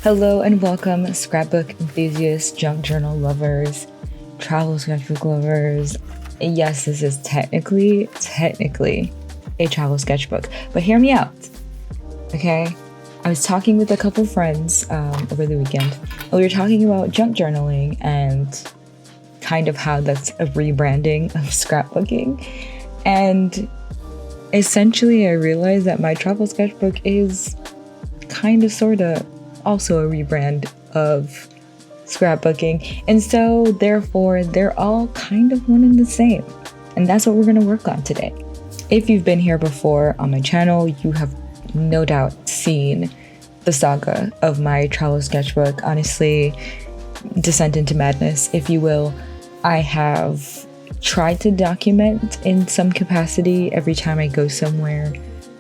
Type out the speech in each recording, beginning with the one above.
Hello and welcome, scrapbook enthusiasts, junk journal lovers, travel sketchbook lovers. Yes, this is technically a travel sketchbook, but hear me out, okay? I was talking with a couple friends over the weekend, and we were talking about junk journaling and kind of how that's a rebranding of scrapbooking. And essentially, I realized that my travel sketchbook is kind of, sort of, also a rebrand of scrapbooking. And so, therefore, they're all kind of one and the same. And that's what we're going to work on today. If you've been here before on my channel, you have no doubt seen the saga of my travel sketchbook. Honestly, descent into madness, if you will. I have tried to document in some capacity every time I go somewhere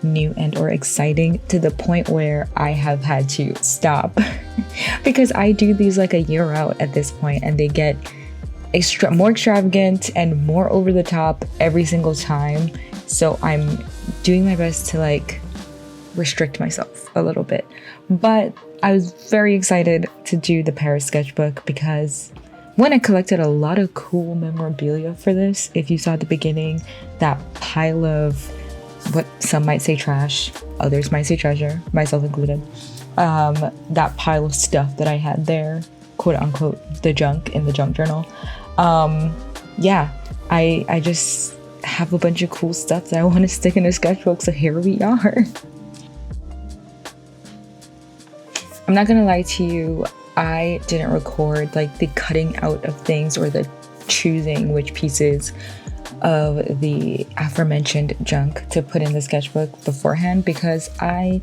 new and or exciting, to the point where I have had to stop because I do these like a year out at this point, and they get more extravagant and more over the top every single time. So I'm doing my best to like restrict myself a little bit. But I was very excited to do the Paris sketchbook because when I collected a lot of cool memorabilia for this. If you saw at the beginning, that pile of what some might say trash, others might say treasure, myself included, that pile of stuff that I had there, quote unquote, the junk in the junk journal. I just have a bunch of cool stuff that I want to stick in a sketchbook, so here we are. I'm not gonna lie to you, I didn't record like the cutting out of things or the choosing which pieces of the aforementioned junk to put in the sketchbook beforehand because I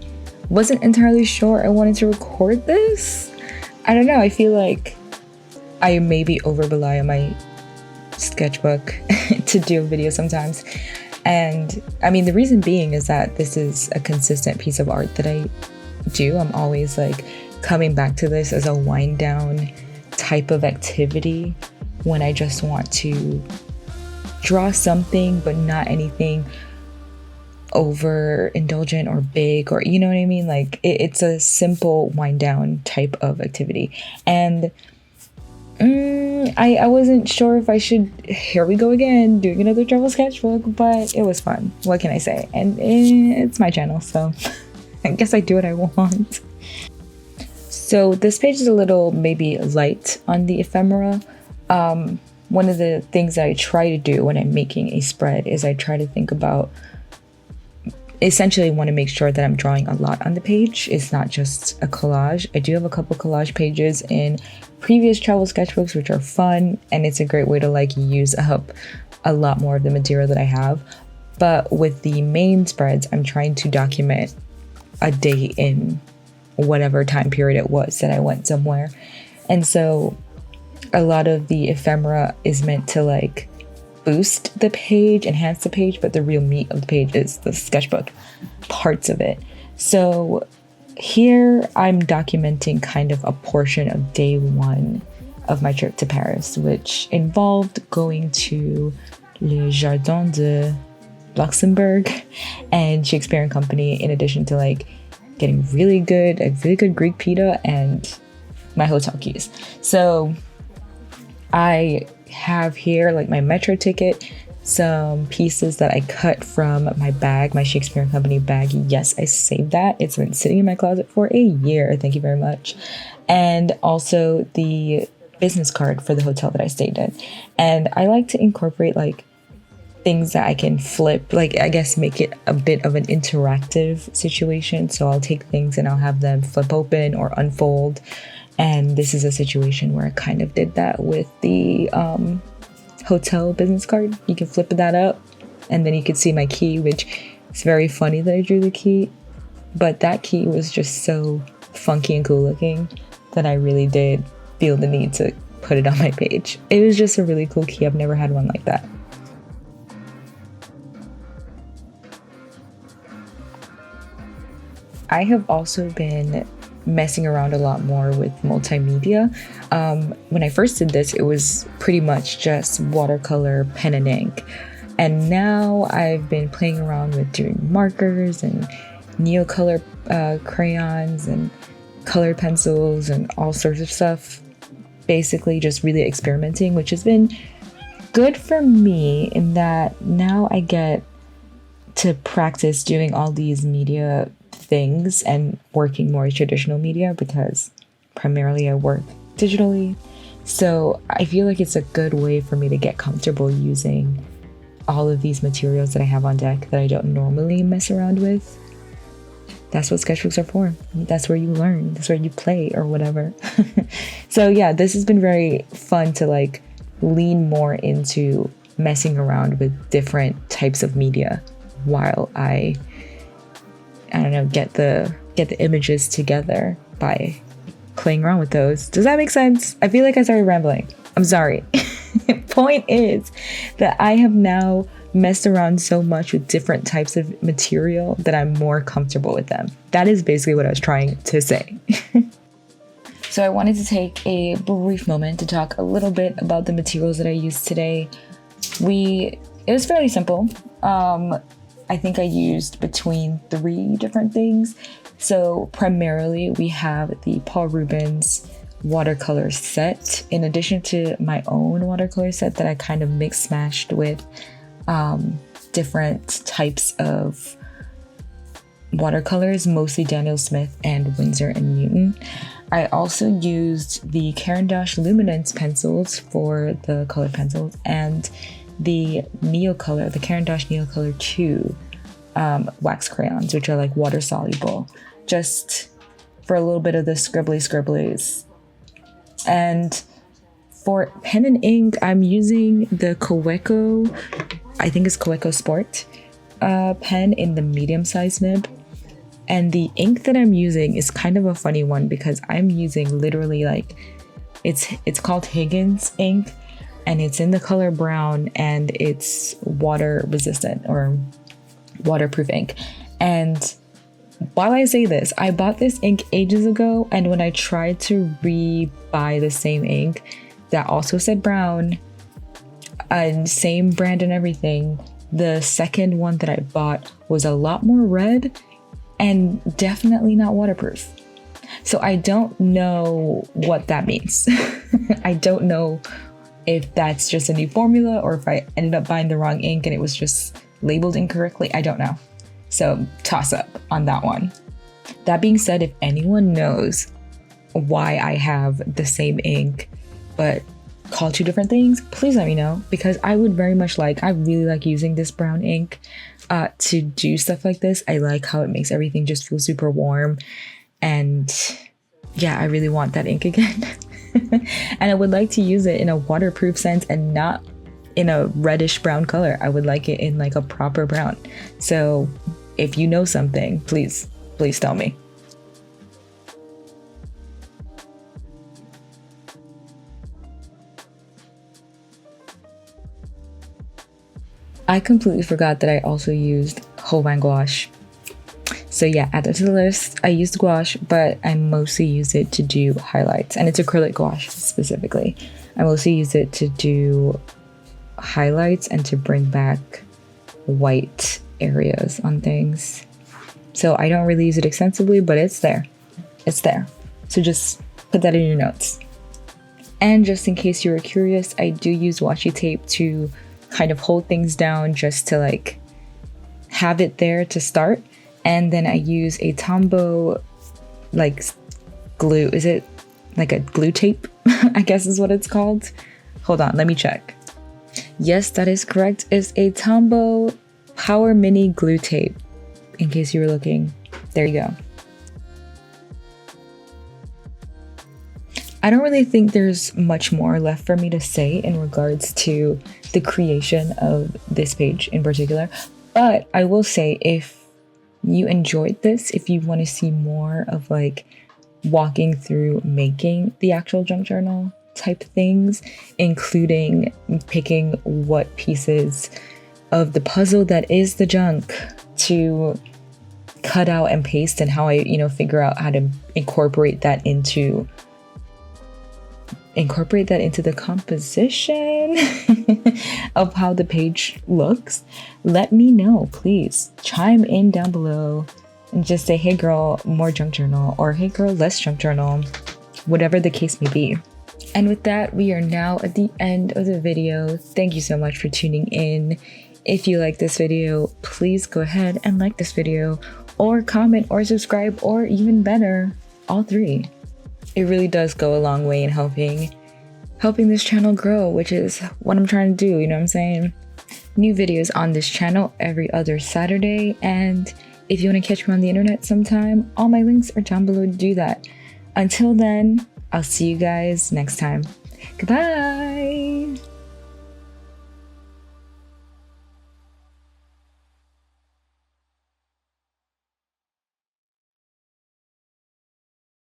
wasn't entirely sure I wanted to record this. I don't know, I feel like I maybe over rely on my sketchbook to do a video sometimes. And I mean, the reason being is that this is a consistent piece of art that I do. I'm always like coming back to this as a wind down type of activity when I just want to draw something but not anything over indulgent or big, or you know what I mean, like it's a simple wind down type of activity. And I wasn't sure if I should, here we go again, doing another travel sketchbook, but it was fun. What can I say? And it's my channel, so I guess I do what I want. So this page is a little maybe light on the ephemera. One of the things that I try to do when I'm making a spread is I try to think about, essentially want to make sure that I'm drawing a lot on the page. It's not just a collage. I do have a couple collage pages in previous travel sketchbooks, which are fun, and it's a great way to like use up a lot more of the material that I have. But with the main spreads, I'm trying to document a day in whatever time period it was that I went somewhere. And so a lot of the ephemera is meant to like boost the page, enhance the page, but the real meat of the page is the sketchbook parts of it. So here I'm documenting kind of a portion of day one of my trip to Paris, which involved going to Le Jardin de Luxembourg and Shakespeare & Company, in addition to like getting a really good Greek pita and my hotel keys. So I have here like my metro ticket, some pieces that I cut from my bag, my Shakespeare & Company bag. Yes, I saved that. It's been sitting in my closet for a year. Thank you very much. And also the business card for the hotel that I stayed in. And I like to incorporate like things that I can flip, like I guess make it a bit of an interactive situation. So I'll take things and I'll have them flip open or unfold. And this is a situation where I kind of did that with the hotel business card. You can flip that up and then you can see my key, which is very funny that I drew the key. But that key was just so funky and cool looking that I really did feel the need to put it on my page. It was just a really cool key. I've never had one like that. I have also been messing around a lot more with multimedia. When I first did this, it was pretty much just watercolor, pen and ink. And now I've been playing around with doing markers and Neocolor crayons and colored pencils and all sorts of stuff. Basically just really experimenting, which has been good for me in that now I get to practice doing all these media things and working more traditional media because primarily I work digitally. So I feel like it's a good way for me to get comfortable using all of these materials that I have on deck that I don't normally mess around with. That's what sketchbooks are for. That's where you learn. That's where you play or whatever. So yeah, this has been very fun to like lean more into messing around with different types of media while I don't know, get the images together by playing around with those. Does that make sense? I feel like I started rambling. I'm sorry. Point is that I have now messed around so much with different types of material that I'm more comfortable with them. That is basically what I was trying to say. So I wanted to take a brief moment to talk a little bit about the materials that I used today. It was fairly simple. I think I used between 3 different things. So primarily we have the Paul Rubens watercolor set, in addition to my own watercolor set that I kind of mix mashed with different types of watercolors, mostly Daniel Smith and Winsor and Newton. I also used the Caran d'Ache Luminance pencils for the colored pencils and the Neocolor, the Caran d'Ache Neocolor 2 wax crayons, which are like water soluble, just for a little bit of the scribblies. And for pen and ink, I'm using the Kaweco, I think it's Kaweco Sport pen in the medium size nib. And the ink that I'm using is kind of a funny one because I'm using literally like, it's called Higgins ink, and it's in the color brown, and it's water resistant or waterproof ink. And while I say this, I bought this ink ages ago, and when I tried to re-buy the same ink that also said brown and same brand and everything, the second one that I bought was a lot more red and definitely not waterproof. So I don't know what that means. I don't know if that's just a new formula or if I ended up buying the wrong ink and it was just labeled incorrectly. I don't know. So toss up on that one. That being said, if anyone knows why I have the same ink but call 2 different things, please let me know, because I would very much I really like using this brown ink to do stuff like this. I like how it makes everything just feel super warm, and yeah, I really want that ink again. And I would like to use it in a waterproof sense and not in a reddish brown color. I would like it in like a proper brown. So if you know something, please tell me. I completely forgot that I also used Holbein gouache. So yeah, add that to the list. I used gouache, but I mostly use it to do highlights, and it's acrylic gouache specifically. I mostly use it to do highlights and to bring back white areas on things. So I don't really use it extensively, but it's there. It's there. So just put that in your notes. And just in case you were curious, I do use washi tape to kind of hold things down, just to like have it there to start. And then I use a Tombow like glue. Is it like a glue tape? I guess is what it's called. Hold on, let me check. Yes, that is correct. It's a Tombow Power Mini glue tape, in case you were looking. There you go. I don't really think there's much more left for me to say in regards to the creation of this page in particular, but I will say, if you enjoyed this, if you want to see more of like walking through making the actual junk journal type things, including picking what pieces of the puzzle that is the junk to cut out and paste, and how I, figure out how to incorporate that into the composition of how the page looks, let me know, please. Chime in down below. and just say, hey girl, more junk journal, or hey girl, less junk journal, whatever the case may be. And with that, we are now at the end of the video. Thank you so much for tuning in. If you like this video, please go ahead and like this video, or comment, or subscribe, or even better, all three. It really does go a long way in helping this channel grow, which is what I'm trying to do, you know what I'm saying? New videos on this channel every other Saturday, and if you want to catch me on the internet sometime, all my links are down below to do that. Until then, I'll see you guys next time. Goodbye!